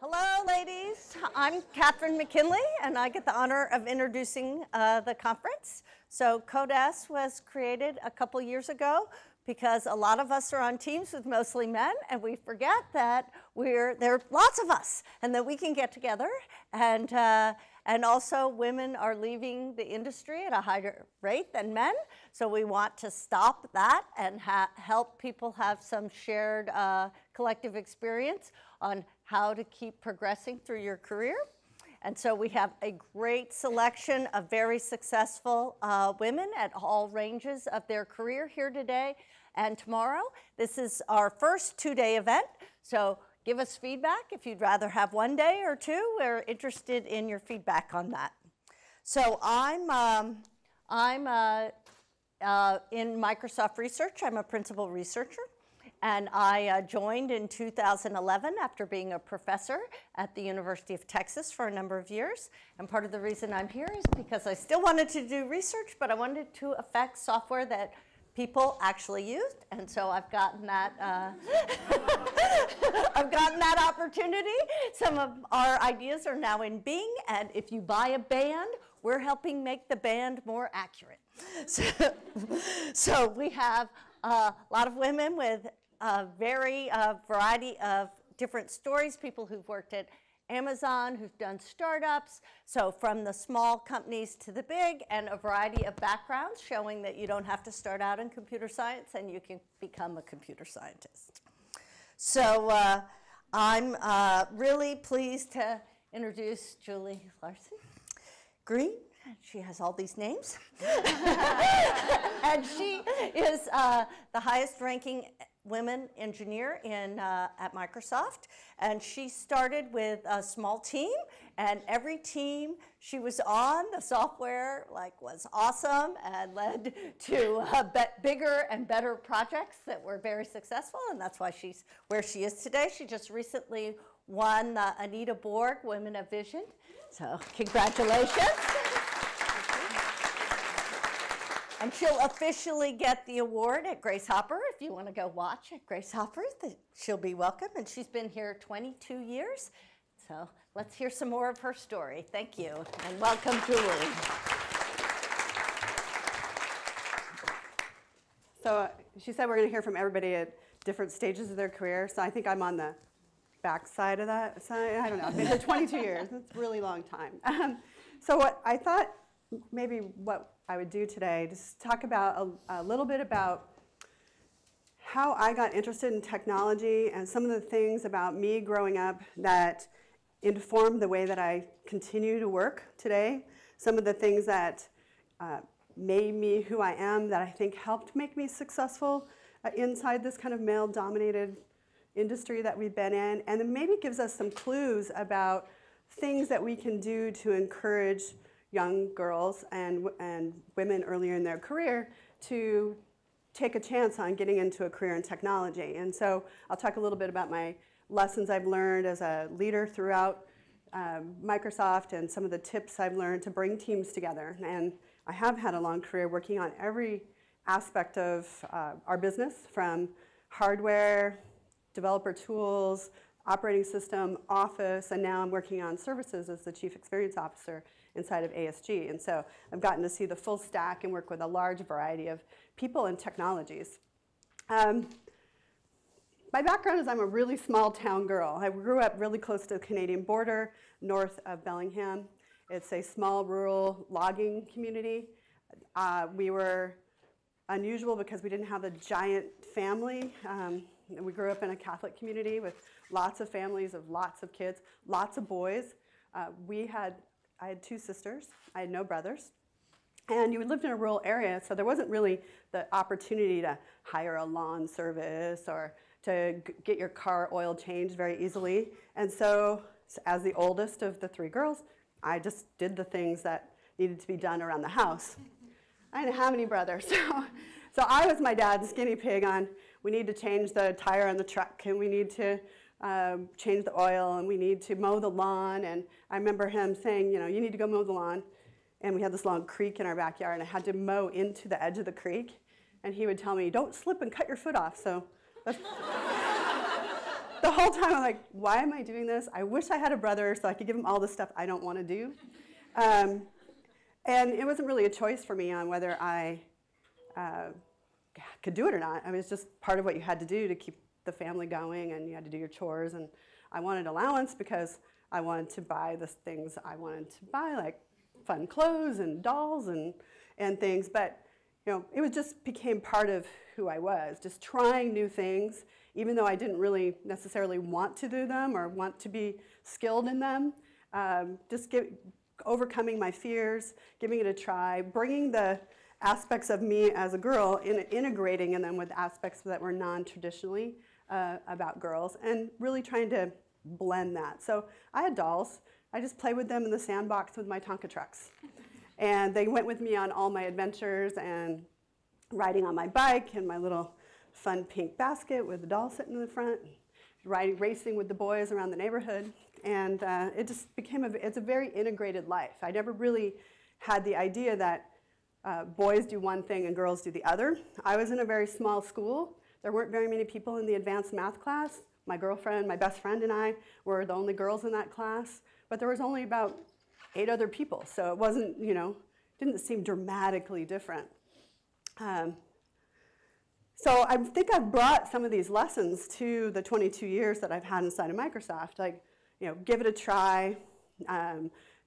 Hello, ladies. I'm Catherine McKinley, and I get the honor of introducing the conference. So CodeS was created a couple years ago because a lot of us are on teams with mostly men, and we forget that there are lots of us, and that we can get together. And also, women are leaving the industry at a higher rate than men, so we want to stop that and help people have some shared collective experience on how to keep progressing through your career. And so we have a great selection of very successful women at all ranges of their career here today and tomorrow. This is our first two-day event, so give us feedback if you'd rather have one day or two. We're interested in your feedback on that. So I'm in Microsoft Research. I'm a principal researcher. And I joined in 2011 after being a professor at the University of Texas for a number of years. And part of the reason I'm here is because I still wanted to do research, but I wanted to affect software that people actually used. And so I've gotten that, I've gotten that opportunity. Some of our ideas are now in Bing. And if you buy a band, we're helping make the band more accurate. So we have a lot of women with a very variety of different stories, people who've worked at Amazon, who've done startups, so from the small companies to the big, and a variety of backgrounds showing that you don't have to start out in computer science and you can become a computer scientist. So I'm really pleased to introduce Julie Larson Green. She has all these names. And she is the highest ranking women engineer at Microsoft. And she started with a small team, and every team she was on, the software was awesome and led to bigger and better projects that were very successful, and that's why she's where she is today. She just recently won the Anita Borg Women of Vision, so congratulations. And she'll officially get the award at Grace Hopper. If you want to go watch at Grace Hopper, she'll be welcome. And she's been here 22 years. So let's hear some more of her story. Thank you. And welcome, Julie. So she said we're going to hear from everybody at different stages of their career. So I think I'm on the back side of that side. I don't know. I've been here 22 years. That's a really long time. So what I thought maybe what I would do today, just talk about a little bit about how I got interested in technology and some of the things about me growing up that informed the way that I continue to work today. Some of the things that made me who I am, that I think helped make me successful inside this kind of male-dominated industry that we've been in, and then maybe gives us some clues about things that we can do to encourage young girls and women earlier in their career to take a chance on getting into a career in technology. And so I'll talk a little bit about my lessons I've learned as a leader throughout Microsoft and some of the tips I've learned to bring teams together. And I have had a long career working on every aspect of our business, from hardware, developer tools, operating system, Office, and now I'm working on services as the Chief Experience Officer inside of ASG. And so I've gotten to see the full stack and work with a large variety of people and technologies. My background is I'm a really small town girl. I grew up really close to the Canadian border, north of Bellingham. It's a small rural logging community. We were unusual because we didn't have a giant family. We grew up in a Catholic community with lots of families of lots of kids, lots of boys. I had two sisters. I had no brothers. And you lived in a rural area, so there wasn't really the opportunity to hire a lawn service or to get your car oil changed very easily. And so, as the oldest of the three girls, I just did the things that needed to be done around the house. I didn't have any brothers. So I was my dad's guinea pig on, we need to change the tire on the truck, and we need to change the oil, and we need to mow the lawn. And I remember him saying, you need to go mow the lawn. And we had this long creek in our backyard, and I had to mow into the edge of the creek. And he would tell me, don't slip and cut your foot off. So the whole time I'm like, why am I doing this? I wish I had a brother so I could give him all the stuff I don't want to do. And it wasn't really a choice for me on whether I could do it or not. I mean, it's just part of what you had to do to keep the family going, and you had to do your chores. And I wanted allowance because I wanted to buy the things I wanted to buy, like fun clothes and dolls and things. But it was just became part of who I was, just trying new things, even though I didn't really necessarily want to do them or want to be skilled in them. Overcoming my fears, giving it a try, bringing the aspects of me as a girl, integrating in them with aspects that were non-traditionally about girls, and really trying to blend that. So I had dolls. I just played with them in the sandbox with my Tonka trucks. And they went with me on all my adventures, and riding on my bike and my little fun pink basket with the doll sitting in the front, racing with the boys around the neighborhood. And it just became it's a very integrated life. I never really had the idea that boys do one thing and girls do the other. I was in a very small school. There weren't very many people in the advanced math class. My girlfriend, my best friend, and I were the only girls in that class. But there was only about 8 other people. So it wasn't, didn't seem dramatically different. So I think I've brought some of these lessons to the 22 years that I've had inside of Microsoft. Like, give it a try.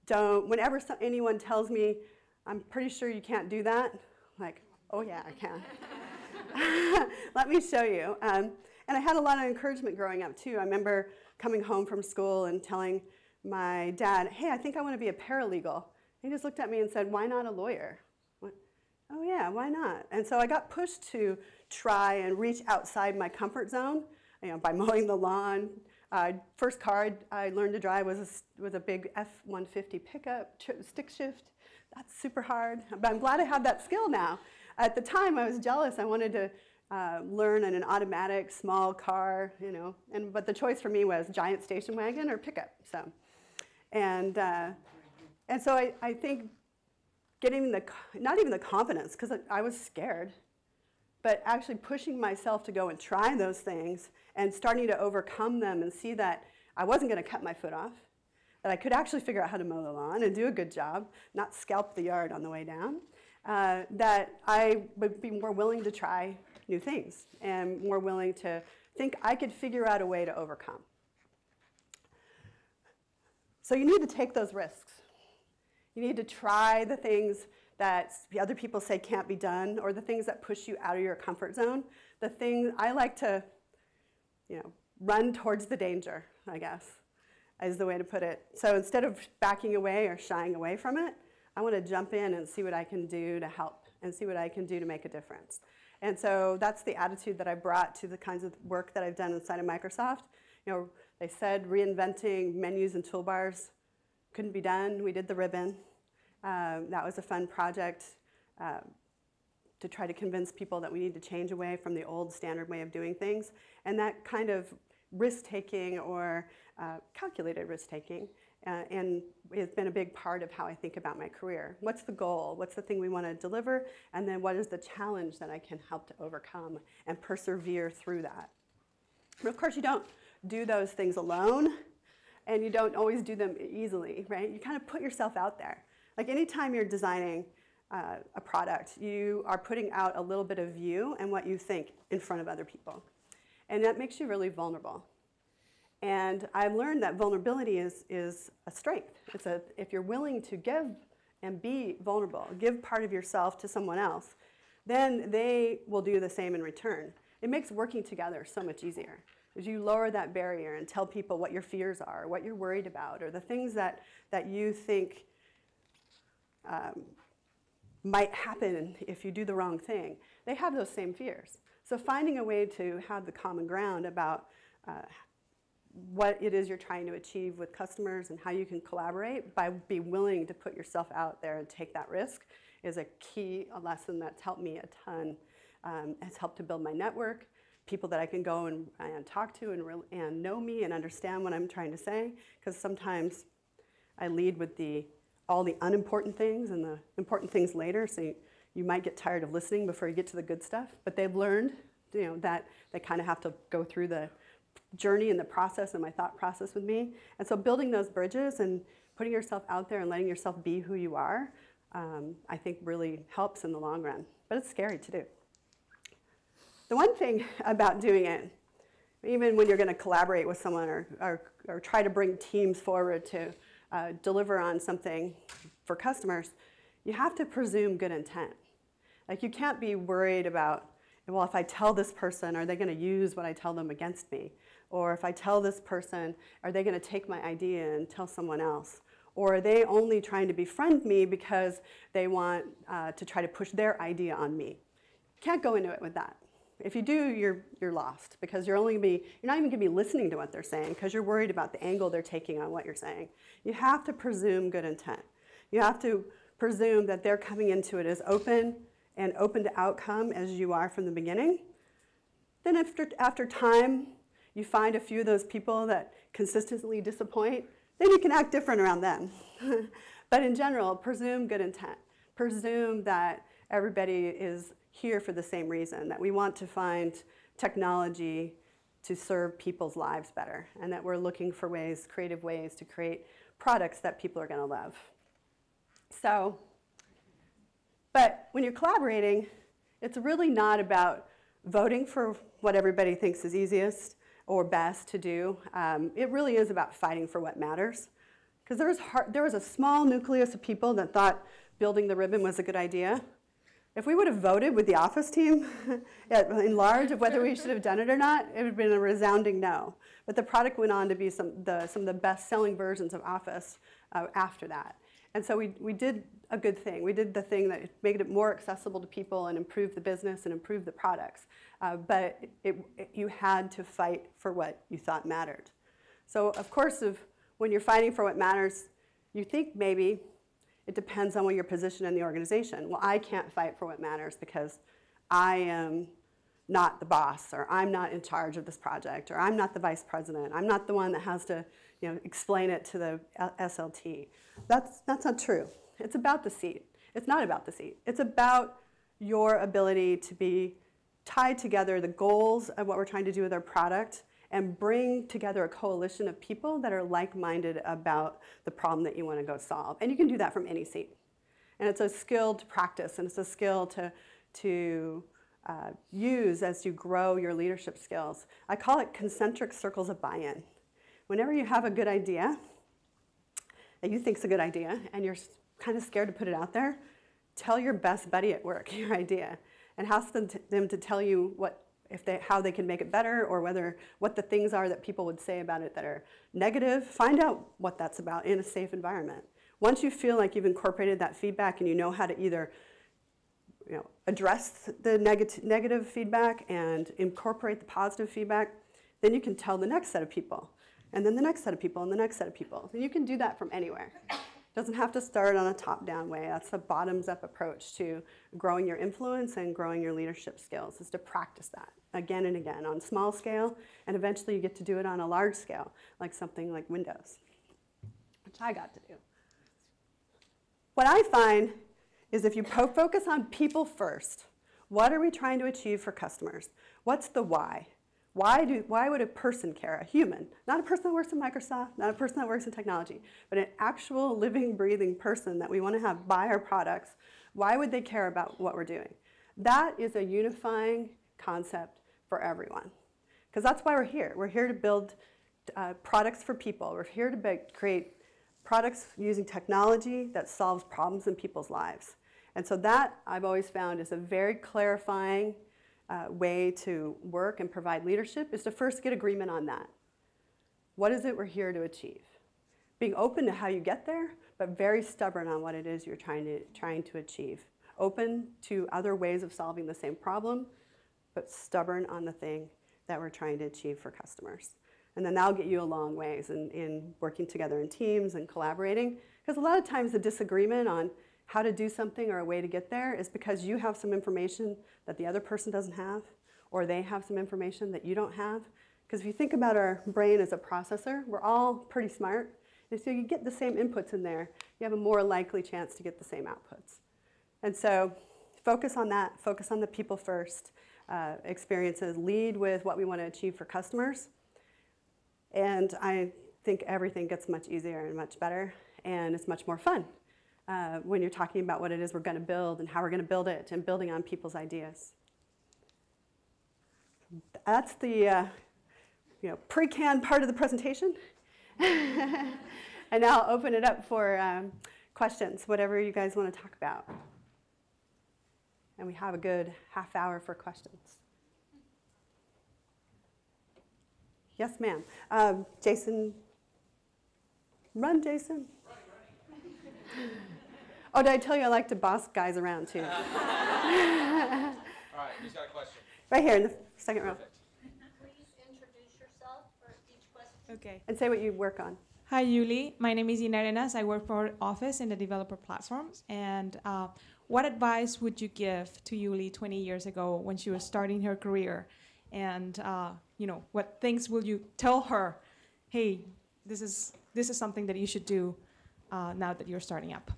Whenever anyone tells me, I'm pretty sure you can't do that, I'm like, oh yeah, I can. Let me show you. And I had a lot of encouragement growing up too. I remember coming home from school and telling my dad, hey, I think I want to be a paralegal. He just looked at me and said, why not a lawyer? I went, oh yeah, why not? And so I got pushed to try and reach outside my comfort zone, by mowing the lawn. First car I learned to drive was a big F-150 pickup, stick shift. That's super hard, but I'm glad I have that skill now. At the time, I was jealous. I wanted to learn in an automatic small car, but the choice for me was giant station wagon or pickup. So, and so I think getting not even the confidence, because I was scared, but actually pushing myself to go and try those things and starting to overcome them and see that I wasn't going to cut my foot off, that I could actually figure out how to mow the lawn and do a good job, not scalp the yard on the way down, that I would be more willing to try new things and more willing to think I could figure out a way to overcome. So you need to take those risks. You need to try the things that the other people say can't be done, or the things that push you out of your comfort zone. The things I like to, run towards the danger, I guess, is the way to put it. So instead of backing away or shying away from it, I want to jump in and see what I can do to help and see what I can do to make a difference. And so that's the attitude that I brought to the kinds of work that I've done inside of Microsoft. They said reinventing menus and toolbars couldn't be done. We did the ribbon. That was a fun project to try to convince people that we need to change away from the old standard way of doing things. And that kind of risk-taking or calculated risk-taking and it's been a big part of how I think about my career. What's the goal? What's the thing we want to deliver? And then what is the challenge that I can help to overcome and persevere through that? But of course, you don't do those things alone, and you don't always do them easily, right? You kind of put yourself out there. Like anytime you're designing a product, you are putting out a little bit of you and what you think in front of other people. And that makes you really vulnerable. And I've learned that vulnerability is a strength. If you're willing to give and be vulnerable, give part of yourself to someone else, then they will do the same in return. It makes working together so much easier. As you lower that barrier and tell people what your fears are, what you're worried about, or the things that you think might happen if you do the wrong thing. They have those same fears. So finding a way to have the common ground about what it is you're trying to achieve with customers and how you can collaborate by being willing to put yourself out there and take that risk is a lesson that's helped me a ton. It's helped to build my network, people that I can go and talk to and know me and understand what I'm trying to say, because sometimes I lead with all the unimportant things and the important things later, so you might get tired of listening before you get to the good stuff, but they've learned that they kind of have to go through the journey and the process and my thought process with me. And so building those bridges and putting yourself out there and letting yourself be who you are, I think really helps in the long run. But it's scary to do. The one thing about doing it, even when you're going to collaborate with someone or try to bring teams forward to deliver on something for customers, you have to presume good intent. Like, you can't be worried about, well, if I tell this person, are they going to use what I tell them against me? Or if I tell this person, are they going to take my idea and tell someone else? Or are they only trying to befriend me because they want to try to push their idea on me? You can't go into it with that. If you do, you're lost, because you're not even going to be listening to what they're saying because you're worried about the angle they're taking on what you're saying. You have to presume good intent. You have to presume that they're coming into it as open and open to outcome as you are from the beginning. Then after time, you find a few of those people that consistently disappoint, then you can act different around them. But in general, presume good intent. Presume that everybody is here for the same reason, that we want to find technology to serve people's lives better, and that we're looking for ways, creative ways to create products that people are going to love. So, but when you're collaborating, it's really not about voting for what everybody thinks is easiest or best to do. It really is about fighting for what matters. Because there was a small nucleus of people that thought building the ribbon was a good idea. If we would have voted with the Office team in large of whether we should have done it or not, it would have been a resounding no. But the product went on to be some of the best-selling versions of Office after that. And so we did a good thing. We did the thing that made it more accessible to people and improved the business and improved the products. But you had to fight for what you thought mattered. So of course, when you're fighting for what matters, you think maybe it depends on what your position in the organization. Well, I can't fight for what matters because I am not the boss, or I'm not in charge of this project, or I'm not the vice president. I'm not the one that has to explain it to the SLT. That's not true. It's about the seat. It's not about the seat. It's about your ability to be tied together the goals of what we're trying to do with our product and bring together a coalition of people that are like-minded about the problem that you want to go solve. And you can do that from any seat. And it's a skill to practice, and it's a skill to use as you grow your leadership skills. I call it concentric circles of buy-in. Whenever you have a good idea that you think is a good idea and you're kind of scared to put it out there, tell your best buddy at work your idea and ask them to tell you how they can make it better, or what the things are that people would say about it that are negative. Find out what that's about in a safe environment. Once you feel like you've incorporated that feedback and you know how to either address the negative feedback and incorporate the positive feedback, then you can tell the next set of people, and then the next set of people, and the next set of people. And you can do that from anywhere. It doesn't have to start on a top-down way. That's a bottoms-up approach to growing your influence and growing your leadership skills, is to practice that again and again on small scale, and eventually you get to do it on a large scale, like something like Windows, which I got to do. What I find is if you focus on people first, what are we trying to achieve for customers? What's the why? Why would a person care? A human, not a person that works in Microsoft, not a person that works in technology, but an actual living, breathing person that we want to have buy our products. Why would they care about what we're doing? That is a unifying concept for everyone, because that's why we're here. We're here to build products for people. We're here to create products using technology that solves problems in people's lives. And so that, I've always found, is a very clarifying way to work and provide leadership, is to first get agreement on that. What is it we're here to achieve? Being open to how you get there, but very stubborn on what it is you're trying to achieve. Open to other ways of solving the same problem, but stubborn on the thing that we're trying to achieve for customers. And then that'll get you a long ways in working together in teams and collaborating. Because a lot of times the disagreement on how to do something or a way to get there is because you have some information that the other person doesn't have, or they have some information that you don't have. Because if you think about our brain as a processor, we're all pretty smart. And so you get the same inputs in there, you have a more likely chance to get the same outputs. And so focus on that, focus on the people first experiences, lead with what we want to achieve for customers, And I think everything gets much easier and much better, and it's much more fun when you're talking about what it is we're going to build and how we're going to build it and building on people's ideas. That's the pre-canned part of the presentation. And now I'll open it up for questions, whatever you guys want to talk about. And we have a good half hour for questions. Yes, ma'am. Jason. Run, Jason. Oh, did I tell you I like to boss guys around, too? All right, who's got a question? Right here in the second row. Perfect. Please introduce yourself for each question. Okay. And say what you work on. Hi, Yuli. My name is Ina Arenas. I work for Office in the developer platforms. And what advice would you give to Yuli 20 years ago when she was starting her career? And what things will you tell her? Hey, this is something that you should do now that you're starting up.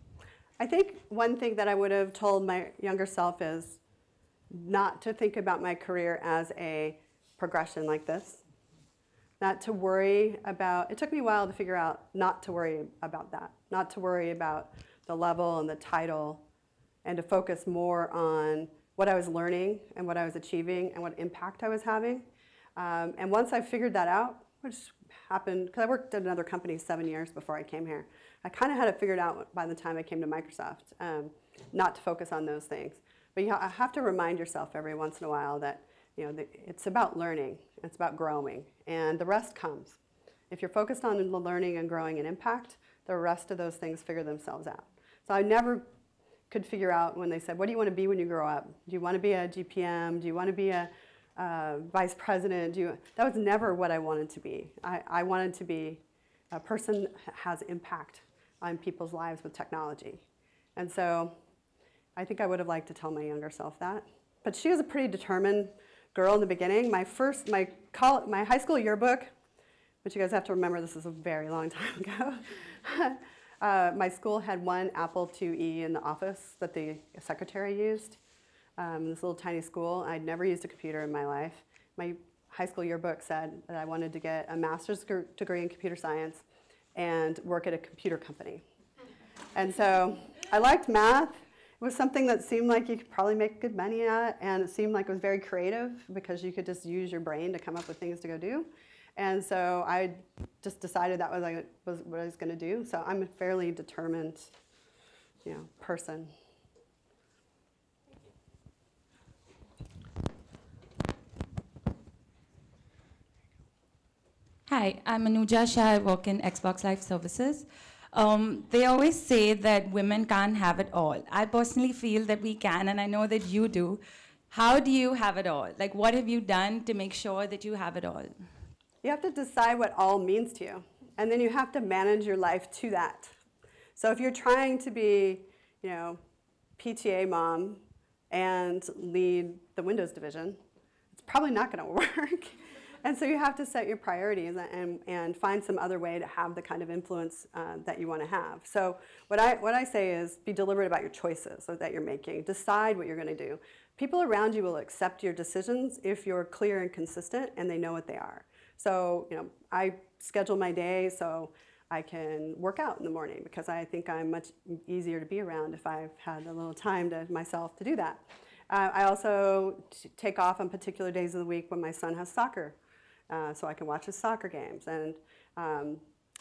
I think one thing that I would have told my younger self is not to think about my career as a progression like this. Not to worry about, it took me a while to figure out not to worry about that. Not to worry about the level and the title, and to focus more on what I was learning and what I was achieving and what impact I was having. And once I figured that out, which happened, because I worked at another company 7 years before I came here, I kind of had it figured out by the time I came to Microsoft, not to focus on those things. But I have to remind yourself every once in a while that it's about learning, it's about growing, and the rest comes. If you're focused on the learning and growing and impact, the rest of those things figure themselves out. So I never could figure out when they said, what do you want to be when you grow up? Do you want to be a GPM? Do you want to be a vice president? That was never what I wanted to be. I wanted to be a person that has impact on people's lives with technology. And so I think I would have liked to tell my younger self that. But she was a pretty determined girl in the beginning. My high school yearbook, which you guys have to remember this is a very long time ago, my school had one Apple IIe in the office that the secretary used. This little tiny school. I'd never used a computer in my life. My high school yearbook said that I wanted to get a master's degree in computer science and work at a computer company. And so I liked math. It was something that seemed like you could probably make good money at, and it seemed like it was very creative because you could just use your brain to come up with things to go do. And so I just decided that was what I was going to do. So I'm a fairly determined, person. Hi, I'm Anuja Shah. I work in Xbox Live Services. They always say that women can't have it all. I personally feel that we can, and I know that you do. How do you have it all? Like, what have you done to make sure that you have it all? You have to decide what all means to you, and then you have to manage your life to that. So if you're trying to be, PTA mom and lead the Windows division, it's probably not going to work. And so you have to set your priorities and find some other way to have the kind of influence that you want to have. So what I say is be deliberate about your choices that you're making. Decide what you're going to do. People around you will accept your decisions if you're clear and consistent and they know what they are. So I schedule my day so I can work out in the morning because I think I'm much easier to be around if I've had a little time to myself to do that. I also take off on particular days of the week when my son has soccer. So I can watch his soccer games. And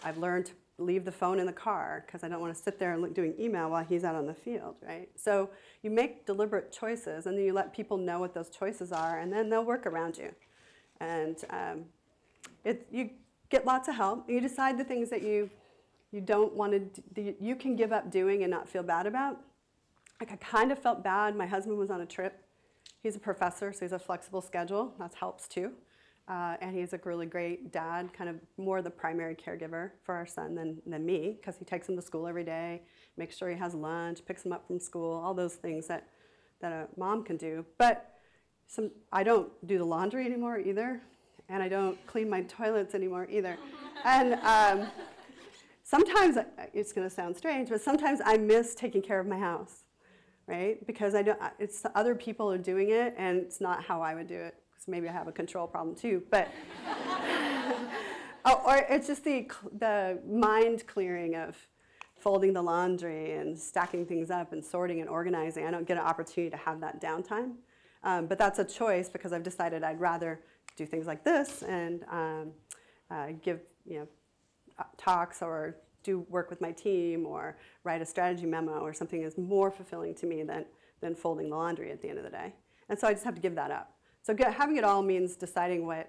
I've learned to leave the phone in the car because I don't want to sit there and doing email while he's out on the field, right? So you make deliberate choices, and then you let people know what those choices are, and then they'll work around you. And you get lots of help. You decide the things that you don't want to, you can give up doing and not feel bad about. Like I kind of felt bad. My husband was on a trip. He's a professor, so he has a flexible schedule. That helps too. And he's a really great dad, kind of more the primary caregiver for our son than me, because he takes him to school every day, makes sure he has lunch, picks him up from school, all those things that a mom can do. But I don't do the laundry anymore either, and I don't clean my toilets anymore either. And sometimes, it's going to sound strange, but sometimes I miss taking care of my house, right? Because it's the other people are doing it, and it's not how I would do it. Maybe I have a control problem too, but Oh, or it's just the mind clearing of folding the laundry and stacking things up and sorting and organizing. I don't get an opportunity to have that downtime. But that's a choice because I've decided I'd rather do things like this and give talks or do work with my team or write a strategy memo or something is more fulfilling to me than folding the laundry at the end of the day. And so I just have to give that up. So having it all means deciding what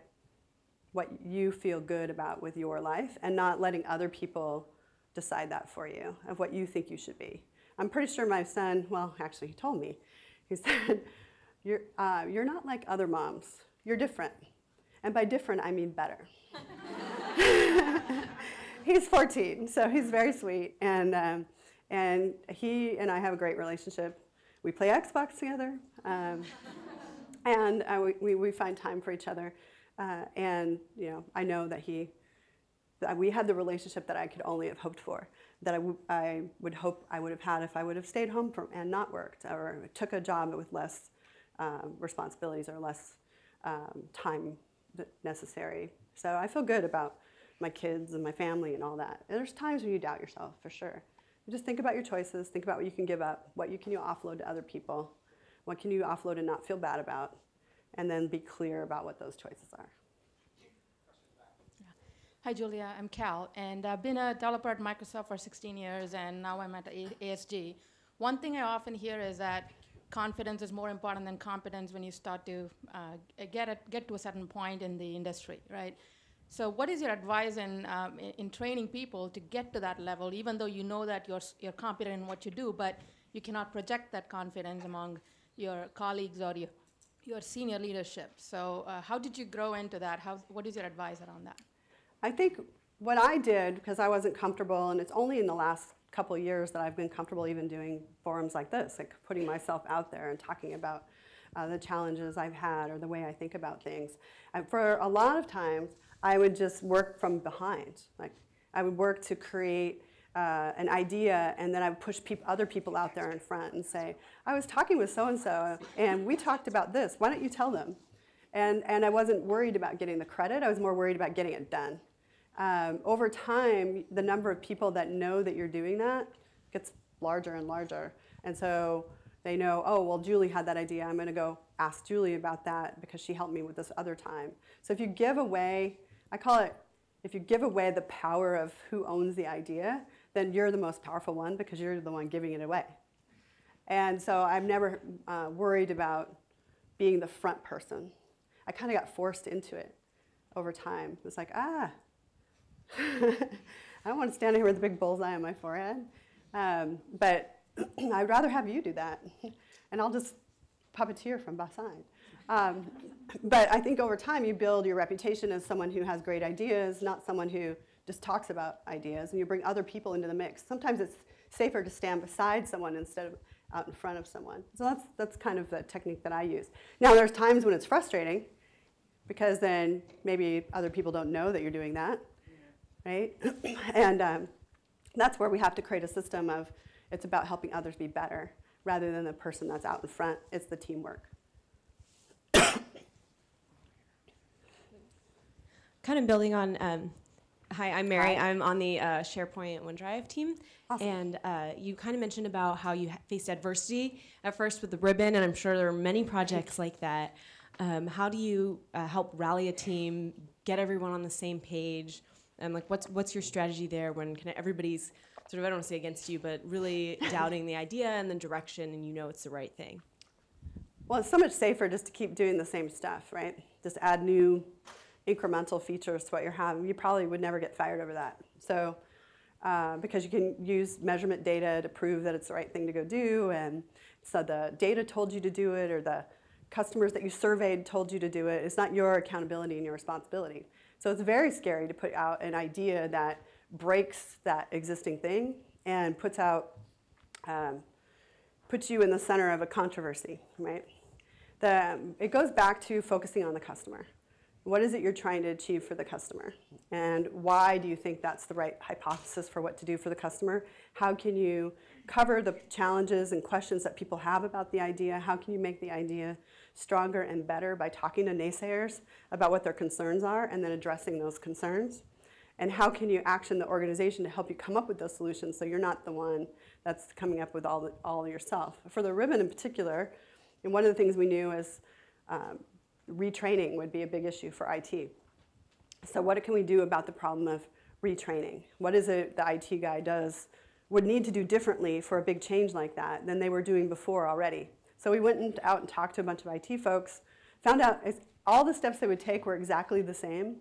you feel good about with your life and not letting other people decide that for you of what you think you should be. I'm pretty sure my son, well, actually he told me, he said, you're not like other moms. You're different. And by different, I mean better. He's 14, so he's very sweet. And he and I have a great relationship. We play Xbox together. And we find time for each other. And I know that we had the relationship that I could only have hoped for, that I would hope I would have had if I would have stayed home and not worked or took a job with less responsibilities or less time necessary. So I feel good about my kids and my family and all that. And there's times when you doubt yourself, for sure. You just think about your choices, think about what you can give up, what you can offload to other people, what can you offload and not feel bad about, and then be clear about what those choices are. Hi, Julia. I'm Cal, and I've been a developer at Microsoft for 16 years, and now I'm at ASG. One thing I often hear is that confidence is more important than competence when you start to get to a certain point in the industry, right? So what is your advice in training people to get to that level, even though you know that you're competent in what you do, but you cannot project that confidence among your colleagues or your senior leadership? So how did you grow into that? What is your advice around that? I think what I did, because I wasn't comfortable, and it's only in the last couple of years that I've been comfortable even doing forums like this, like putting myself out there and talking about the challenges I've had or the way I think about things. And for a lot of times, I would just work from behind. Like I would work to create an idea, and then I would push other people out there in front and say, I was talking with so-and-so, and we talked about this. Why don't you tell them? And I wasn't worried about getting the credit. I was more worried about getting it done. Over time, the number of people that know that you're doing that gets larger and larger. And so they know, oh, well, Julie had that idea. I'm going to go ask Julie about that because she helped me with this other time. So if you give away, I call it, if you give away the power of who owns the idea, then you're the most powerful one because you're the one giving it away. And so I've never worried about being the front person. I kind of got forced into it over time. It's like, I don't want to stand here with a big bullseye on my forehead. But I'd rather have you do that. And I'll just puppeteer from behind. But I think over time you build your reputation as someone who has great ideas, not someone who just talks about ideas, and you bring other people into the mix. Sometimes it's safer to stand beside someone instead of out in front of someone. So that's kind of the technique that I use. Now there's times when it's frustrating because then maybe other people don't know that you're doing that, right? And that's where we have to create a system of it's about helping others be better rather than the person that's out in front. It's the teamwork. Kind of building on, hi, I'm Mary. Hi. I'm on the SharePoint OneDrive team. Awesome. And you kind of mentioned about how you faced adversity at first with the ribbon, and I'm sure there are many projects like that. How do you help rally a team, get everyone on the same page? And like, what's your strategy there when kind of everybody's sort of, I don't want to say against you, but really doubting the idea and the direction, and you know it's the right thing? Well, it's so much safer just to keep doing the same stuff, right? Just add new incremental features to what you're having. You probably would never get fired over that. So, because you can use measurement data to prove that it's the right thing to go do, and so the data told you to do it, or the customers that you surveyed told you to do it. It's not your accountability and your responsibility. So it's very scary to put out an idea that breaks that existing thing and puts you in the center of a controversy, right? It goes back to focusing on the customer. What is it you're trying to achieve for the customer? And why do you think that's the right hypothesis for what to do for the customer? How can you cover the challenges and questions that people have about the idea? How can you make the idea stronger and better by talking to naysayers about what their concerns are and then addressing those concerns? And how can you action the organization to help you come up with those solutions so you're not the one that's coming up with all yourself. For the ribbon in particular, and one of the things we knew is retraining would be a big issue for IT. So what can we do about the problem of retraining? What is it the IT guy would need to do differently for a big change like that than they were doing before already? So we went out and talked to a bunch of IT folks, found out all the steps they would take were exactly the same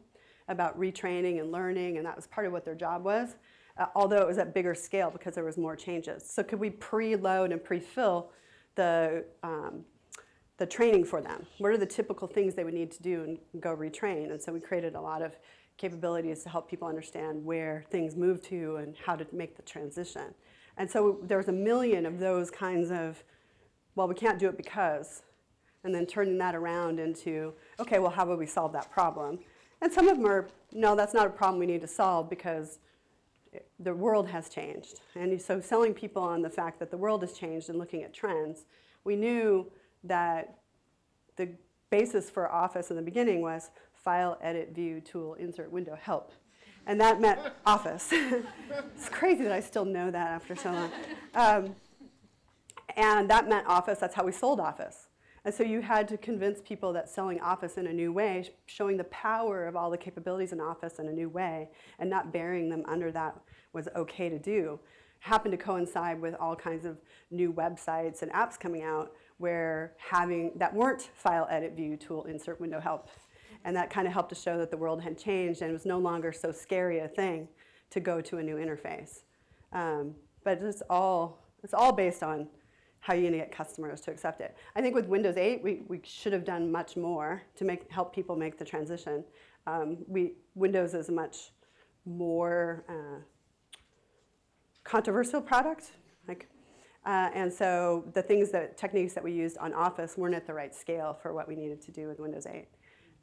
about retraining and learning, and that was part of what their job was, although it was at bigger scale because there was more changes. So could we preload and pre-fill the training for them? What are the typical things they would need to do and go retrain? And so we created a lot of capabilities to help people understand where things move to and how to make the transition. And so there's a million of those kinds of, well, we can't do it because, and then turning that around into, okay, well, how would we solve that problem? And some of them are, no, that's not a problem we need to solve because the world has changed. And so selling people on the fact that the world has changed and looking at trends, we knew that the basis for Office in the beginning was file, edit, view, tool, insert, window, help. And that meant Office. It's crazy that I still know that after so long. And that meant Office. That's how we sold Office. And so you had to convince people that selling Office in a new way, showing the power of all the capabilities in Office in a new way, and not burying them under that was okay to do, happened to coincide with all kinds of new websites and apps coming out where that weren't file, edit, view, tool, insert, window, help. And that kind of helped to show that the world had changed and it was no longer so scary a thing to go to a new interface. But it's all based on how you're going to get customers to accept it. I think with Windows 8, we should have done much more to help people make the transition. Windows is a much more controversial product. And so the techniques that we used on Office weren't at the right scale for what we needed to do with Windows 8.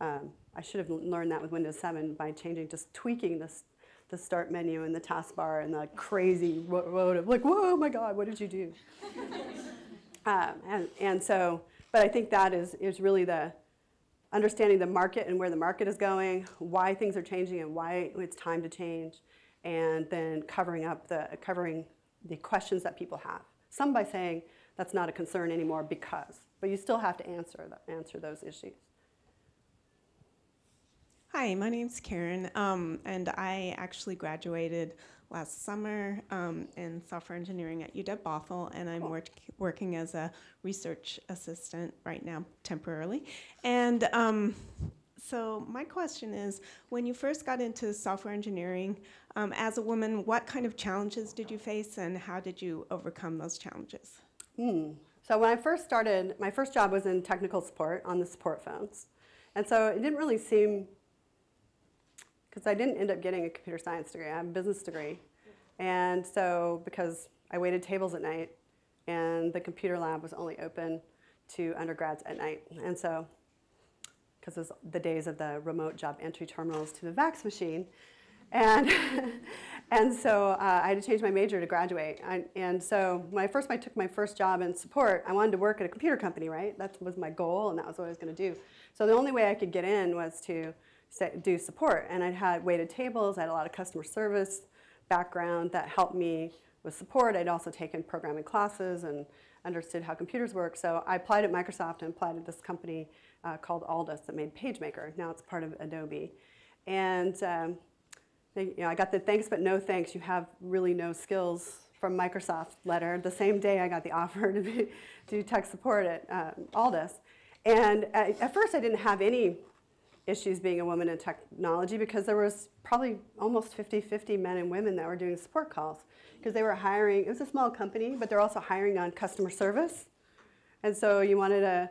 I should have learned that with Windows 7 by just tweaking the start menu and the taskbar and the crazy road of like, whoa, my God, what did you do? But I think that is really the understanding the market and where the market is going, why things are changing and why it's time to change, and then covering the questions that people have. Some by saying that's not a concern anymore because, but you still have to answer those issues. Hi, my name's Karen, and I actually graduated last summer in software engineering at UW-Bothell, and I'm working as a research assistant right now, temporarily. And so my question is, when you first got into software engineering, as a woman, what kind of challenges did you face, and how did you overcome those challenges? So when I first started, my first job was in technical support on the support phones. And so it didn't really seem, because I didn't end up getting a computer science degree, I have a business degree. And so because I waited tables at night and the computer lab was only open to undergrads at night. And so, because it was the days of the remote job entry terminals to the fax machine. And, and so I had to change my major to graduate. And so when I took my first job in support, I wanted to work at a computer company, right? That was my goal and that was what I was going to do. So the only way I could get in was to do support, and I had waited tables, I had a lot of customer service background that helped me with support. I'd also taken programming classes and understood how computers work, so I applied at Microsoft and applied at this company called Aldus that made PageMaker. Now it's part of Adobe. And I got the thanks but no thanks, you have really no skills from Microsoft letter the same day I got the offer to do tech support at Aldus. And at first I didn't have any issues being a woman in technology because there was probably almost 50-50 men and women that were doing support calls because they were hiring, it was a small company, but they're also hiring on customer service. And so you wanted a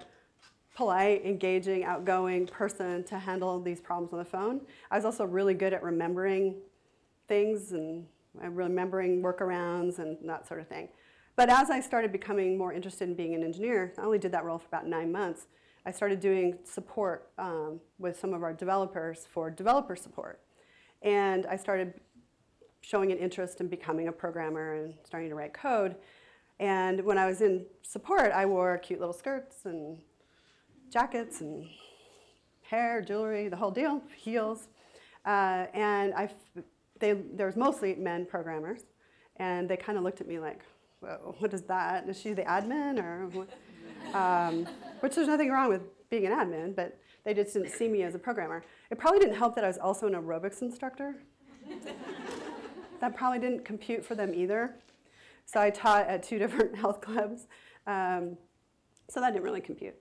polite, engaging, outgoing person to handle these problems on the phone. I was also really good at remembering things and remembering workarounds and that sort of thing. But as I started becoming more interested in being an engineer, I only did that role for about 9 months, I started doing support with some of our developers for developer support. And I started showing an interest in becoming a programmer and starting to write code. And when I was in support, I wore cute little skirts and jackets and hair, jewelry, the whole deal, heels. And there was mostly men programmers, and they kind of looked at me like, whoa, what is that? Is she the admin? Or what? Which there's nothing wrong with being an admin, but they just didn't see me as a programmer. It probably didn't help that I was also an aerobics instructor. That probably didn't compute for them either. So I taught at 2 different health clubs. So that didn't really compute.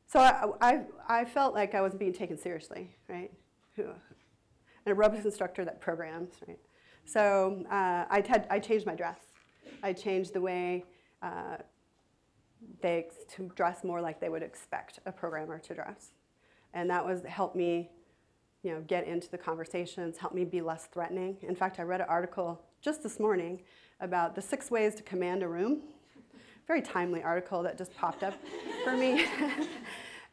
So I felt like I wasn't being taken seriously, right? An aerobics instructor that programs, right? So I changed my dress. I changed the way to dress more like they would expect a programmer to dress. And that helped me, get into the conversations, helped me be less threatening. In fact, I read an article just this morning about the 6 ways to command a room. Very timely article that just popped up for me.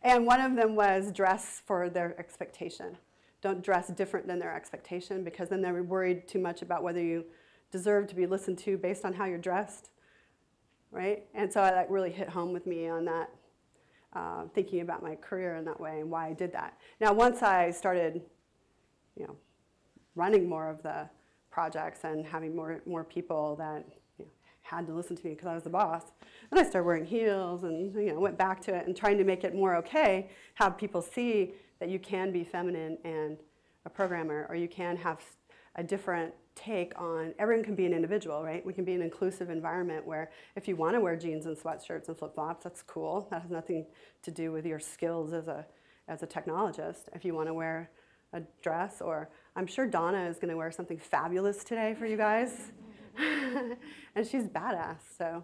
And one of them was dress for their expectation. Don't dress different than their expectation, because then they're worried too much about whether you deserve to be listened to based on how you're dressed, right? And so that really hit home with me on that, thinking about my career in that way and why I did that. Now, once I started, running more of the projects and having more people that had to listen to me because I was the boss, then I started wearing heels and went back to it and trying to make it more okay, have people see that you can be feminine and a programmer, or you can have a different take on, everyone can be an individual, right? We can be an inclusive environment where if you want to wear jeans and sweatshirts and flip-flops, that's cool. That has nothing to do with your skills as a technologist. If you want to wear a dress, or I'm sure Donna is going to wear something fabulous today for you guys. And she's badass, so.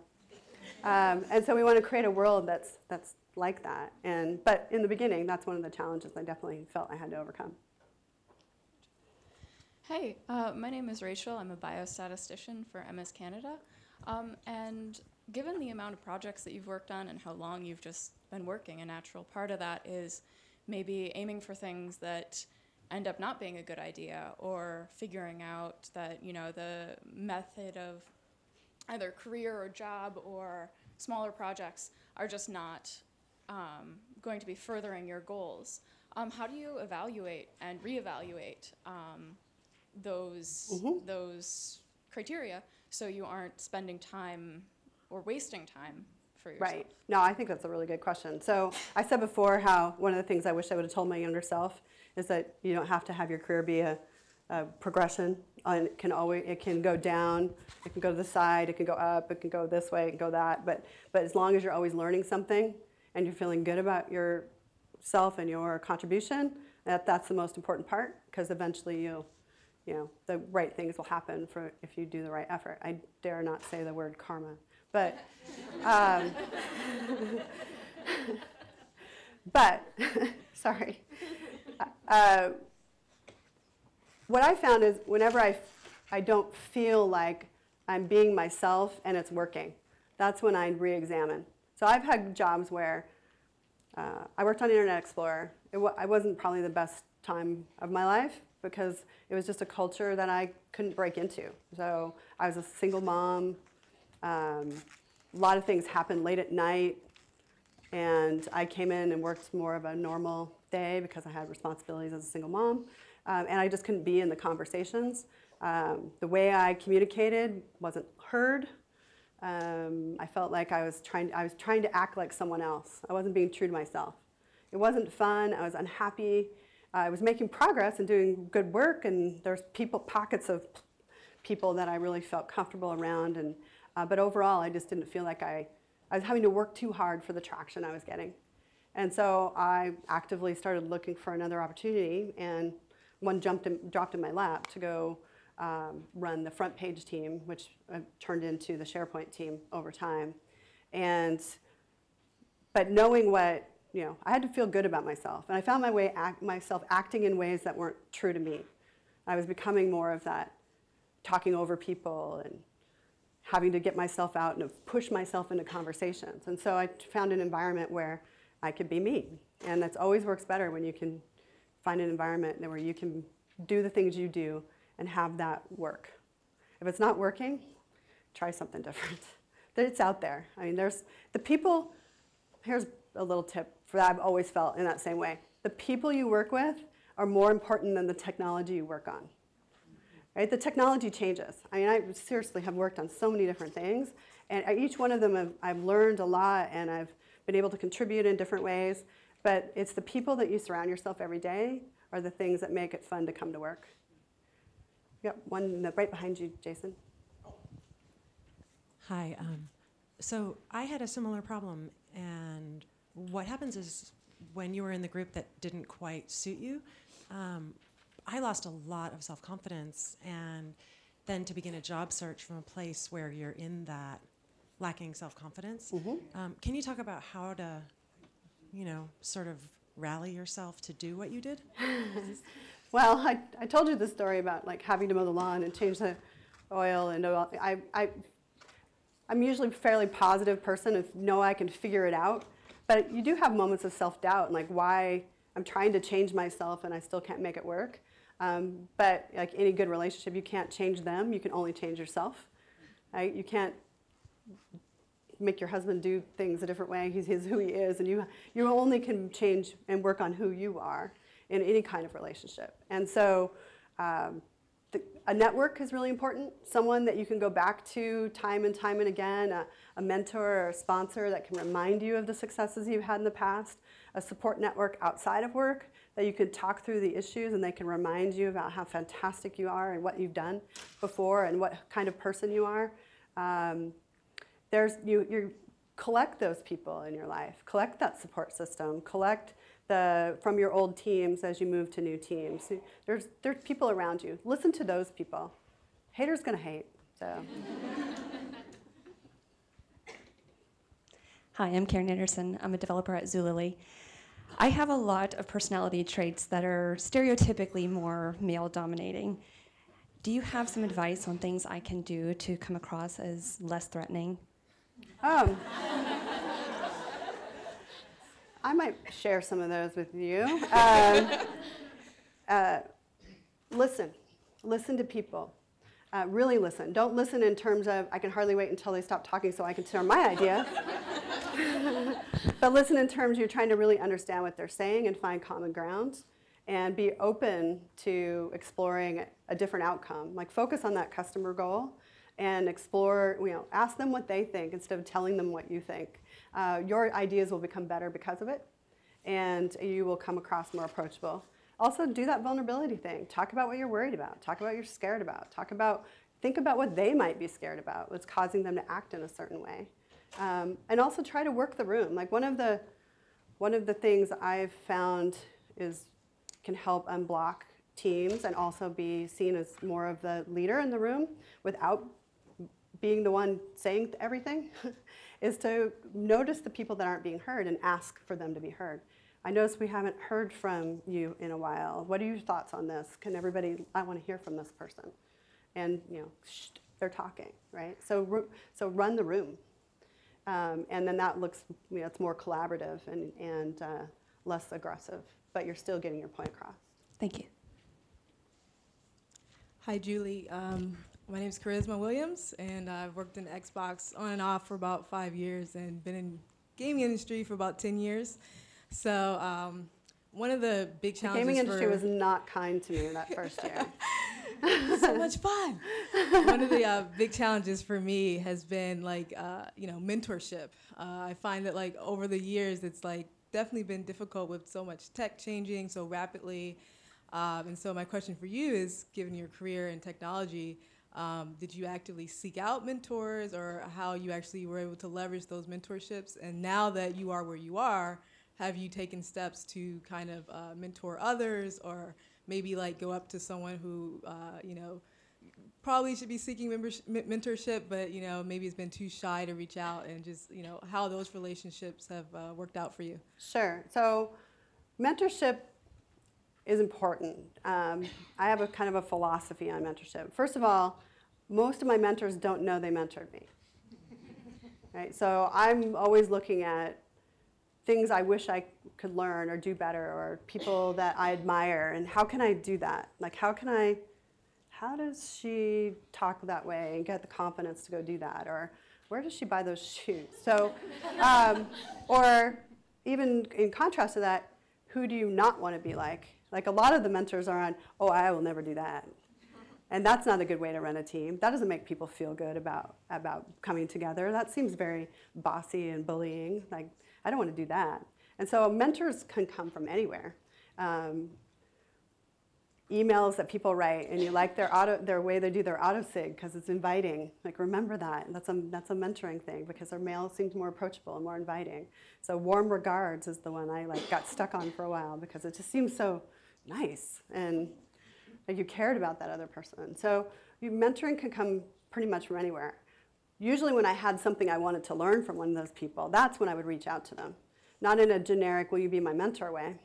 And so we want to create a world that's like that. But in the beginning, that's one of the challenges I definitely felt I had to overcome. Hey, my name is Rachel. I'm a biostatistician for MS Canada. And given the amount of projects that you've worked on and how long you've just been working, a natural part of that is maybe aiming for things that end up not being a good idea, or figuring out that, the method of either career or job or smaller projects are just not going to be furthering your goals. How do you evaluate and reevaluate those criteria so you aren't spending time or wasting time for yourself? Right. No, I think that's a really good question. So I said before how one of the things I wish I would have told my younger self is that you don't have to have your career be a progression. And it can go down, it can go to the side, it can go up, it can go this way, it can go that. But as long as you're always learning something and you're feeling good about yourself and your contribution, that's the most important part, because eventually the right things will happen if you do the right effort. I dare not say the word karma, but sorry. What I found is whenever I don't feel like I'm being myself and it's working, that's when I re-examine. So I've had jobs where I worked on Internet Explorer. I wasn't probably the best time of my life because it was just a culture that I couldn't break into. So I was a single mom. A lot of things happened late at night, and I came in and worked more of a normal day because I had responsibilities as a single mom. And I just couldn't be in the conversations. The way I communicated wasn't heard. I felt like I was trying to act like someone else. I wasn't being true to myself. It wasn't fun. I was unhappy. I was making progress and doing good work, and there's pockets of people that I really felt comfortable around. But overall, I just didn't feel like I was having to work too hard for the traction I was getting. And so I actively started looking for another opportunity, and one dropped in my lap to go run the front page team, which turned into the SharePoint team over time. But knowing what, I had to feel good about myself. And I found myself acting in ways that weren't true to me. I was becoming more of that, talking over people and having to get myself out and push myself into conversations. And so I found an environment where I could be me. And that always works better when you can find an environment where you can do the things you do and have that work. If it's not working, try something different. It's out there. I mean, there's the people, here's a little tip for that I've always felt in that same way. The people you work with are more important than the technology you work on. Right? The technology changes. I mean, I seriously have worked on so many different things, and each one of them I've learned a lot, and I've been able to contribute in different ways, but it's the people that you surround yourself every day are the things that make it fun to come to work. Yep, one right behind you, Jason. Hi. So I had a similar problem, and what happens is when you were in the group that didn't quite suit you, I lost a lot of self-confidence, and then to begin a job search from a place where you're in that lacking self-confidence. Can you talk about how to, sort of rally yourself to do what you did? Well, I told you the story about like having to mow the lawn and change the oil and all. I'm usually a fairly positive person and know I can figure it out, but you do have moments of self-doubt and like why I'm trying to change myself and I still can't make it work. But like any good relationship, you can't change them, you can only change yourself. Right? You can't make your husband do things a different way. He's who he is, and you only can change and work on who you are in any kind of relationship. And so a network is really important, someone that you can go back to time and again, a mentor or a sponsor that can remind you of the successes you've had in the past, a support network outside of work that you can talk through the issues and they can remind you about how fantastic you are and what you've done before and what kind of person you are. You collect those people in your life, collect that support system, collect from your old teams as you move to new teams. There's people around you. Listen to those people. Haters gonna hate, so. Hi, I'm Karen Anderson. I'm a developer at Zulily. I have a lot of personality traits that are stereotypically more male-dominating. Do you have some advice on things I can do to come across as less threatening? I might share some of those with you. Listen to people. Really listen. Don't listen in terms of, I can hardly wait until they stop talking so I can share my idea. But listen in terms you're trying to really understand what they're saying and find common ground and be open to exploring a different outcome. Like focus on that customer goal and explore, ask them what they think instead of telling them what you think. Your ideas will become better because of it, and you will come across more approachable. Also, do that vulnerability thing. Talk about what you're worried about. Talk about what you're scared about. Think about what they might be scared about, what's causing them to act in a certain way. And also try to work the room. Like one of the things I've found can help unblock teams and also be seen as more of the leader in the room without being the one saying everything, is to notice the people that aren't being heard and ask for them to be heard. I notice we haven't heard from you in a while. What are your thoughts on this? I want to hear from this person. And they're talking, right? So run the room. And then that looks, it's more collaborative and less aggressive, but you're still getting your point across. Thank you. Hi, Julie. My name is Charisma Williams, and I've worked in Xbox on and off for about 5 years and been in gaming industry for about 10 years. So one of the big challenges the gaming industry was not kind to me that first year. So much fun. One of the big challenges for me has been mentorship. I find that over the years, it's definitely been difficult with so much tech changing so rapidly. And so my question for you is, given your career in technology, did you actively seek out mentors, or how you actually were able to leverage those mentorships? And now that you are where you are, have you taken steps to kind of mentor others, or maybe go up to someone who probably should be seeking mentorship, but maybe has been too shy to reach out, and just how those relationships have worked out for you? Sure. So mentorship is important. I have a kind of a philosophy on mentorship. First of all, most of my mentors don't know they mentored me. Right? So I'm always looking at things I wish I could learn or do better, or people that I admire, and how can I do that? How does she talk that way and get the confidence to go do that? Or where does she buy those shoes? So, or even in contrast to that, who do you not want to be like? Like a lot of the mentors are on, oh, I will never do that. And that's not a good way to run a team. That doesn't make people feel good about coming together. That seems very bossy and bullying. Like, I don't want to do that. And so mentors can come from anywhere. Emails that people write, and you like their way they do their auto-sig because it's inviting. Like, remember that. That's a mentoring thing because their mail seems more approachable and more inviting. So warm regards is the one I got stuck on for a while because it just seems so nice and like you cared about that other person. So mentoring can come pretty much from anywhere. Usually when I had something I wanted to learn from one of those people, that's when I would reach out to them. Not in a generic, will you be my mentor way.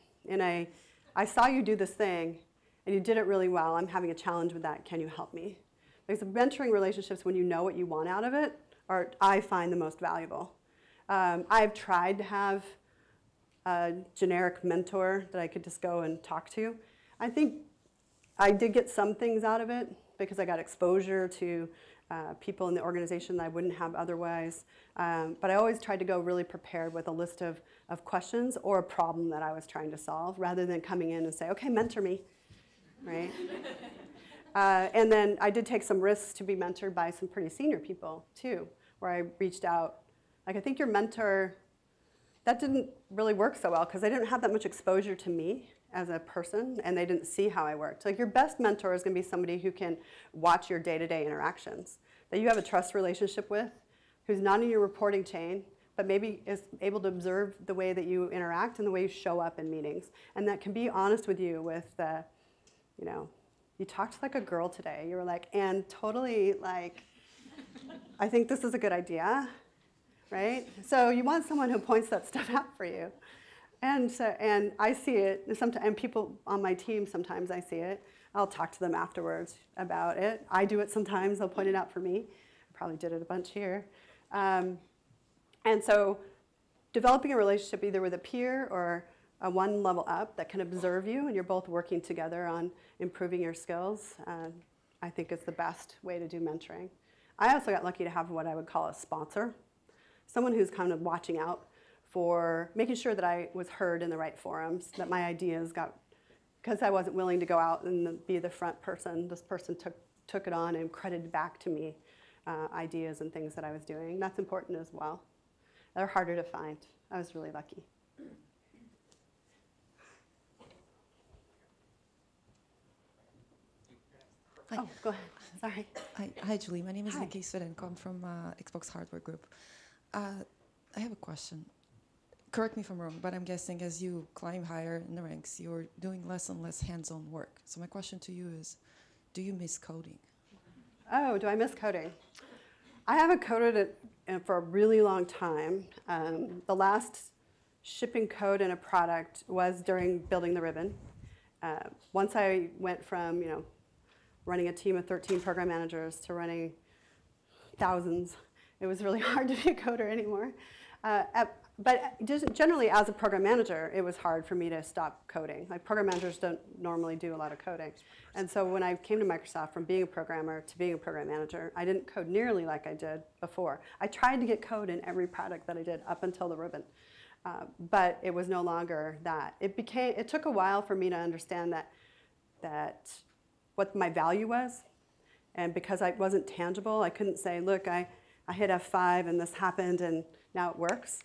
I saw you do this thing, and you did it really well. I'm having a challenge with that. Can you help me? Because the mentoring relationships, when you know what you want out of it, are, I find, the most valuable. I've tried to have a generic mentor that I could just go and talk to. I think I did get some things out of it because I got exposure to people in the organization that I wouldn't have otherwise. But I always tried to go really prepared with a list of questions or a problem that I was trying to solve rather than coming in and say, okay, mentor me. Right? And then I did take some risks to be mentored by some pretty senior people too, where I reached out. Like, I think your mentor, that didn't really work so well because they didn't have that much exposure to me as a person, and they didn't see how I worked. Like, your best mentor is going to be somebody who can watch your day-to-day interactions, that you have a trust relationship with, who's not in your reporting chain, but maybe is able to observe the way that you interact and the way you show up in meetings, and that can be honest with you with the, you know, you talked like a girl today. You were like, and totally like, I think this is a good idea, right? So you want someone who points that stuff out for you. And I see it, and people on my team, sometimes I see it. I'll talk to them afterwards about it. I do it sometimes. They'll point it out for me. I probably did it a bunch here. And so developing a relationship either with a peer or a one level up that can observe you, and you're both working together on improving your skills, I think is the best way to do mentoring. I also got lucky to have what I would call a sponsor, someone who's kind of watching out for making sure that I was heard in the right forums, that my ideas got, because I wasn't willing to go out and be the front person, this person took it on and credited back to me ideas and things that I was doing. That's important as well. They're harder to find. I was really lucky. Hi. Oh, go ahead. Sorry. Hi, Julie. My name is Hi. Nikki Swedenko. I'm from Xbox Hardware Group. I have a question. Correct me if I'm wrong, but I'm guessing as you climb higher in the ranks, you're doing less and less hands-on work. So my question to you is, do you miss coding? Oh, do I miss coding? I haven't coded it for a really long time. The last shipping code in a product was during building the ribbon. Once I went from, running a team of 13 program managers to running thousands, it was really hard to be a coder anymore. But just generally, as a program manager, it was hard for me to stop coding. Like, program managers don't normally do a lot of coding. And so when I came to Microsoft, from being a programmer to being a program manager, I didn't code nearly like I did before. I tried to get code in every product that I did up until the ribbon. But it was no longer that. It took a while for me to understand that what my value was. And because I wasn't tangible, I couldn't say, look, I hit F5 and this happened and now it works.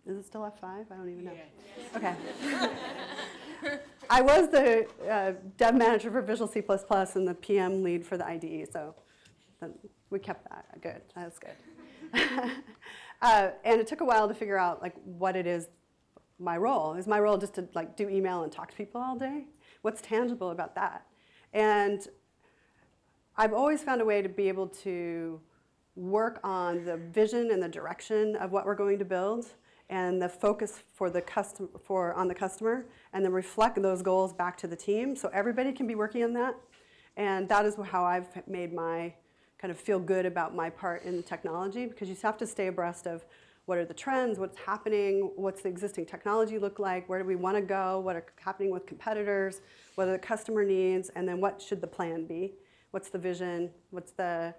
Is it still F5? I don't even know. Yeah. Okay. I was the dev manager for Visual C++ and the PM lead for the IDE, so we kept that good. That was good. And it took a while to figure out what it is my role. Is my role just to do email and talk to people all day? What's tangible about that? And I've always found a way to be able to work on the vision and the direction of what we're going to build and the focus on the customer, and then reflect those goals back to the team so everybody can be working on that. And that is how I've made my kind of feel good about my part in the technology, because you have to stay abreast of what are the trends, what's happening, what's the existing technology look like, where do we want to go, what are happening with competitors, what are the customer needs, and then what should the plan be? What's the vision? What's the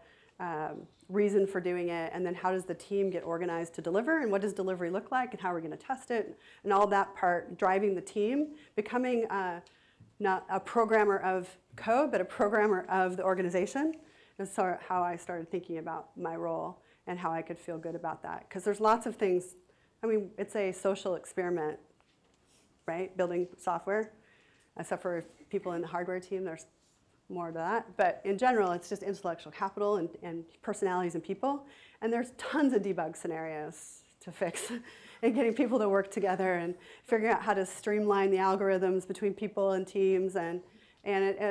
reason for doing it, and then how does the team get organized to deliver, and what does delivery look like, and how are we going to test it, and all that part, driving the team, becoming not a programmer of code, but a programmer of the organization. Is sort of how I started thinking about my role and how I could feel good about that. Because there's lots of things, I mean, it's a social experiment, right, building software. Except for people in the hardware team, there's more to that. But in general, it's just intellectual capital and personalities and people. And there's tons of debug scenarios to fix and getting people to work together and figuring out how to streamline the algorithms between people and teams. And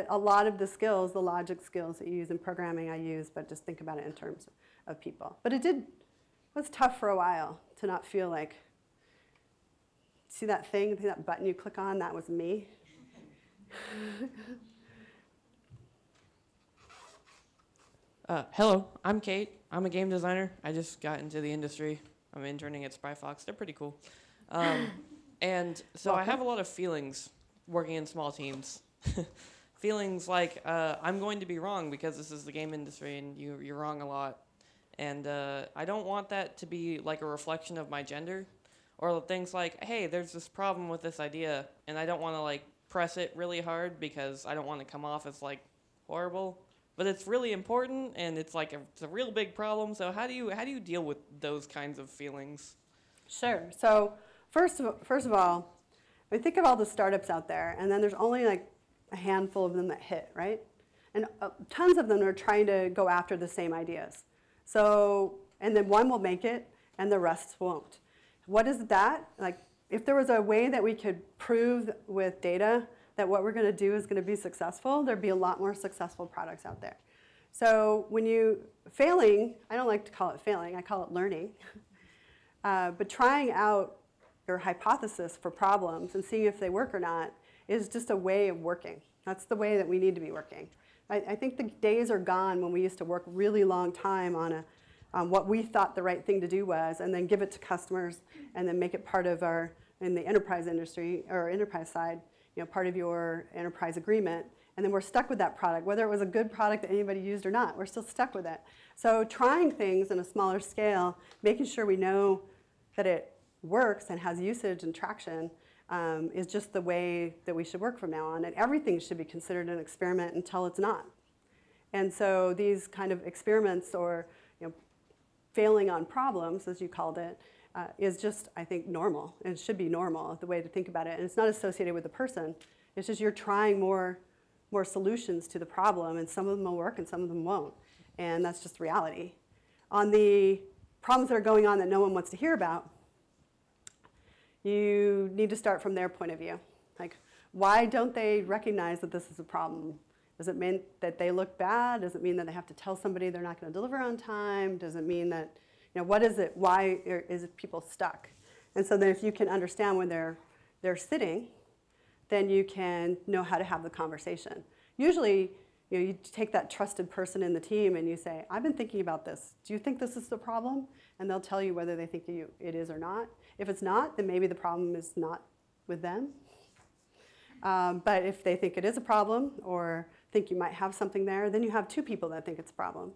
a lot of the skills, the logic skills that you use in programming, I use, but just think about it in terms of people. But it was tough for a while to not feel like, see that thing, that button you click on, that was me. Hello, I'm Kate. I'm a game designer. I just got into the industry. I'm interning at SpryFox. They're pretty cool. And so I have a lot of feelings working in small teams. Feelings like I'm going to be wrong because this is the game industry and you're wrong a lot. And I don't want that to be like a reflection of my gender. Or things like, hey, there's this problem with this idea, and I don't want to like press it really hard because I don't want to come off as like horrible. But it's really important, and it's like it's a real big problem. So how do you deal with those kinds of feelings? Sure. So first of all, I think of all the startups out there, and then there's only like a handful of them that hit, right? And tons of them are trying to go after the same ideas. So, and then one will make it, and the rest won't. What is that? Like, if there was a way that we could prove with data that what we're going to do is going to be successful, there'd be a lot more successful products out there. So when failing, I don't like to call it failing, I call it learning. But trying out your hypothesis for problems and seeing if they work or not is just a way of working. That's the way that we need to be working. I think the days are gone when we used to work really long time on what we thought the right thing to do was, and then give it to customers, and then make it part of in the enterprise industry, or enterprise side, part of your enterprise agreement, and then we're stuck with that product. Whether it was a good product that anybody used or not, we're still stuck with it. So trying things on a smaller scale, making sure we know that it works and has usage and traction is just the way that we should work from now on, and everything should be considered an experiment until it's not. And so these kind of experiments, or failing on problems, as you called it, is just, I think, normal. It should be normal, the way to think about it. And it's not associated with the person. It's just you're trying more solutions to the problem, and some of them will work and some of them won't. And that's just reality. On the problems that are going on that no one wants to hear about, you need to start from their point of view. Like, why don't they recognize that this is a problem? Does it mean that they look bad? Does it mean that they have to tell somebody they're not going to deliver on time? Does it mean that, what is it? Why is it people stuck? And so then if you can understand when they're sitting, then you can know how to have the conversation. Usually, you take that trusted person in the team and you say, I've been thinking about this. Do you think this is the problem? And they'll tell you whether they think it is or not. If it's not, then maybe the problem is not with them. But if they think it is a problem, or think you might have something there, then you have 2 people that think it's a problem.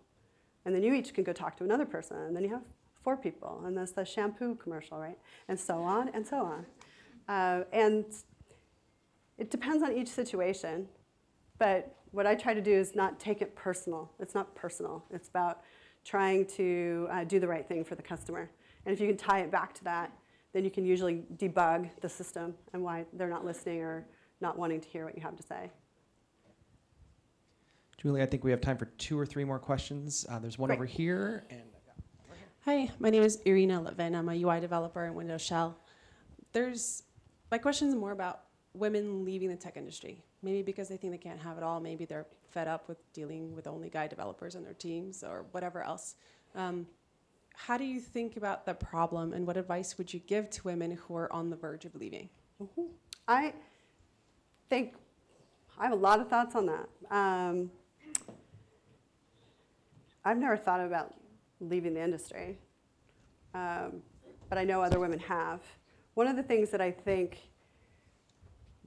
And then you each can go talk to another person, and then you have 4 people, and that's the shampoo commercial, right? And so on and so on. And it depends on each situation, but what I try to do is not take it personal. It's not personal. It's about trying to do the right thing for the customer. And if you can tie it back to that, then you can usually debug the system and why they're not listening or not wanting to hear what you have to say. Julie, I think we have time for 2 or 3 more questions. There's one over here. And Hi, my name is Irina Levin. I'm a UI developer in Windows Shell. My question is more about women leaving the tech industry. Maybe because they think they can't have it all. Maybe they're fed up with dealing with only guy developers on their teams or whatever else. How do you think about the problem, and what advice would you give to women who are on the verge of leaving? Mm-hmm. I have a lot of thoughts on that. I've never thought about leaving the industry, but I know other women have. One of the things that I think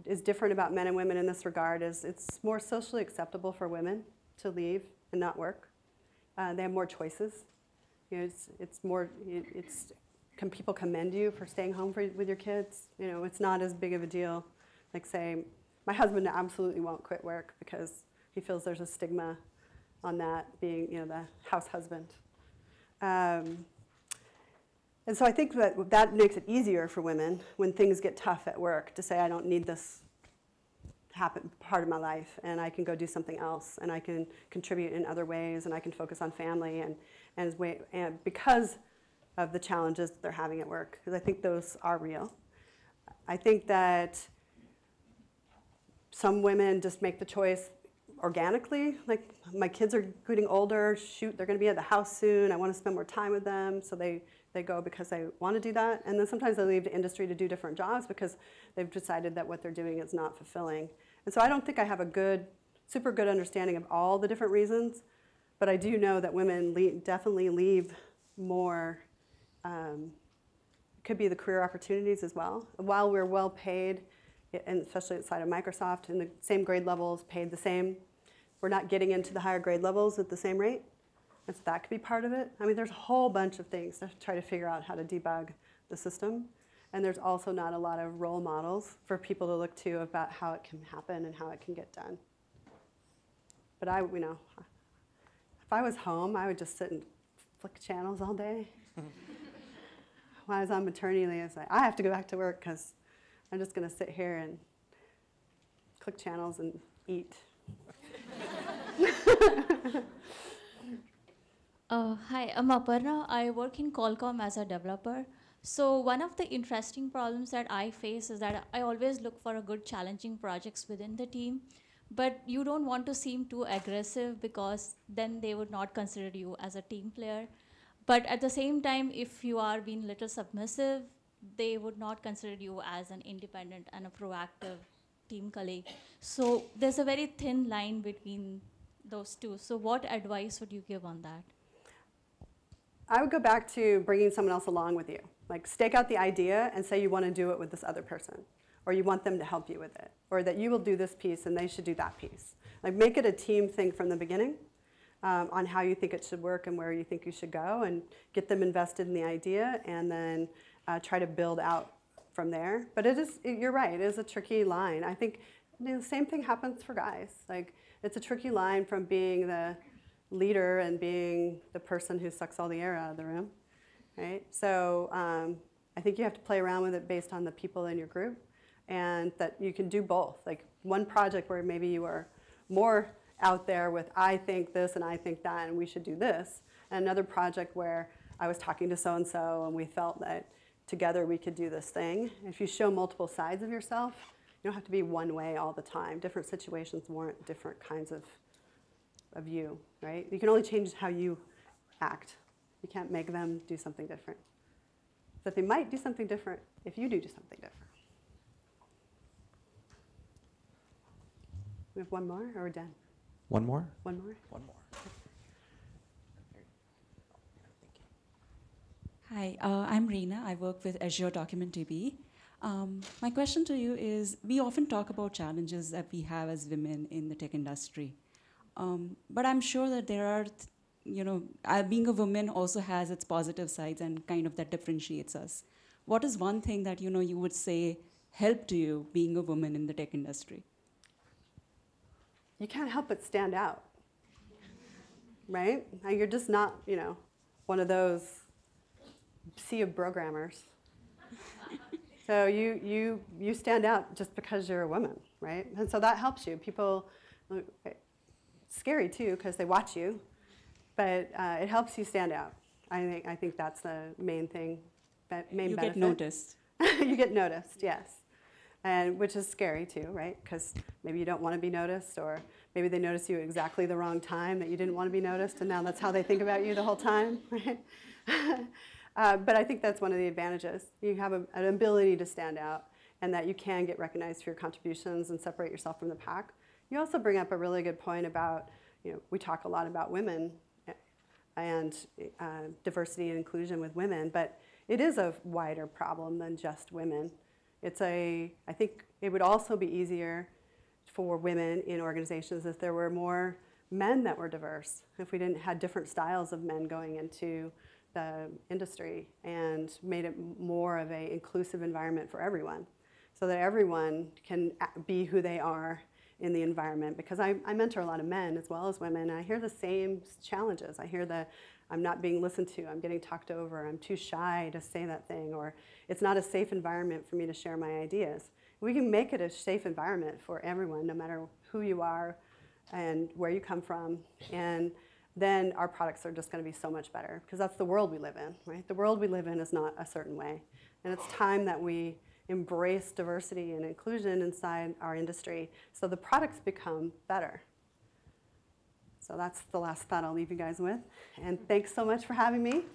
is different about men and women in this regard is it's more socially acceptable for women to leave and not work. They have more choices. You know, it's more, can people commend you for staying home with your kids? You know, it's not as big of a deal. Like say, my husband absolutely won't quit work because he feels there's a stigma on that, being, you know, the house husband. And so I think that makes it easier for women when things get tough at work to say, I don't need this happen part of my life, and I can go do something else, and I can contribute in other ways, and I can focus on family, and because of the challenges that they're having at work, because I think those are real. I think that some women just make the choice organically, like my kids are getting older, shoot, they're going to be at the house soon, I want to spend more time with them, so they go because they want to do that, and then sometimes they leave the industry to do different jobs because they've decided that what they're doing is not fulfilling. And so I don't think I have a super good understanding of all the different reasons, but I do know that women definitely leave more, could be the career opportunities as well. While we're well paid, and especially outside of Microsoft, and the same grade levels paid the same, we're not getting into the higher grade levels at the same rate. And so that could be part of it. I mean, there's a whole bunch of things to try to figure out how to debug the system. And there's also not a lot of role models for people to look to about how it can happen and how it can get done. But you know, if I was home, I would just sit and flick channels all day. When I was on maternity leave, I was like, I have to go back to work because I'm just going to sit here and click channels and eat. Hi, I'm Aparna. I work in Qualcomm as a developer. So one of the interesting problems that I face is that I always look for a good challenging projects within the team, but you don't want to seem too aggressive because then they would not consider you as a team player. But at the same time, if you are being a little submissive, they would not consider you as an independent and a proactive team colleague. So there's a very thin line between those two. So what advice would you give on that? I would go back to bringing someone else along with you. Like stake out the idea and say you want to do it with this other person, or you want them to help you with it, or that you will do this piece and they should do that piece. Like make it a team thing from the beginning on how you think it should work and where you think you should go, and get them invested in the idea, and then try to build out from there. But you're right, it is a tricky line. I think the same thing happens for guys. Like it's a tricky line from being the leader and being the person who sucks all the air out of the room, right? So I think you have to play around with it based on the people in your group, and that you can do both. Like one project where maybe you are more out there with I think this and I think that and we should do this, and another project where I was talking to so-and-so and we felt that together we could do this thing. If you show multiple sides of yourself, you don't have to be one way all the time. Different situations warrant different kinds of you, right? You can only change how you act. You can't make them do something different. But they might do something different if you do something different. We have one more, or we're done? One more? One more? One more. Hi, I'm Reena. I work with Azure DocumentDB. My question to you is, we often talk about challenges that we have as women in the tech industry. But I'm sure that there are, being a woman also has its positive sides and kind of that differentiates us. What is one thing that, you would say helped you being a woman in the tech industry? You can't help but stand out, right? You're just not, one of those sea of programmers. So you stand out just because you're a woman, right? And so that helps you. People, it's scary too because they watch you, but it helps you stand out. I think that's the main thing, main benefit. You get noticed. You get noticed, yes. And which is scary too, right? Because maybe you don't want to be noticed, or maybe they notice you at exactly the wrong time that you didn't want to be noticed, and now that's how they think about you the whole time, right? But I think that's one of the advantages. You have an ability to stand out, and that you can get recognized for your contributions and separate yourself from the pack. You also bring up a really good point about, we talk a lot about women and diversity and inclusion with women, but it is a wider problem than just women. I think it would also be easier for women in organizations if there were more men that were diverse, if we didn't have different styles of men going into the industry and made it more of an inclusive environment for everyone so that everyone can be who they are in the environment. Because I mentor a lot of men as well as women, and I hear the same challenges. I hear the, I'm not being listened to, I'm getting talked over, I'm too shy to say that thing, or it's not a safe environment for me to share my ideas. We can make it a safe environment for everyone, no matter who you are and where you come from, and then our products are just going to be so much better, because that's the world we live in, right? The world we live in is not a certain way, and it's time that we embrace diversity and inclusion inside our industry so the products become better. So that's the last thought I'll leave you guys with, and thanks so much for having me.